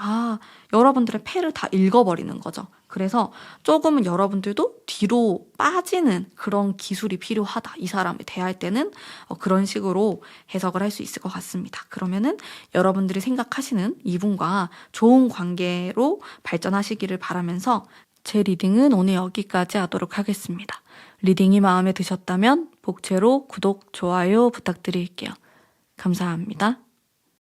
여러분들의 패를 다 읽어버리는 거죠. 그래서 조금은 여러분들도 뒤로 빠지는 그런 기술이 필요하다, 이 사람을 대할 때는. 그런 식으로 해석을 할 수 있을 것 같습니다. 그러면은 여러분들이 생각하시는 이분과 좋은 관계로 발전하시기를 바라면서 제 리딩은 오늘 여기까지 하도록 하겠습니다. 리딩이 마음에 드셨다면 복채로 구독, 좋아요 부탁드릴게요. 감사합니다.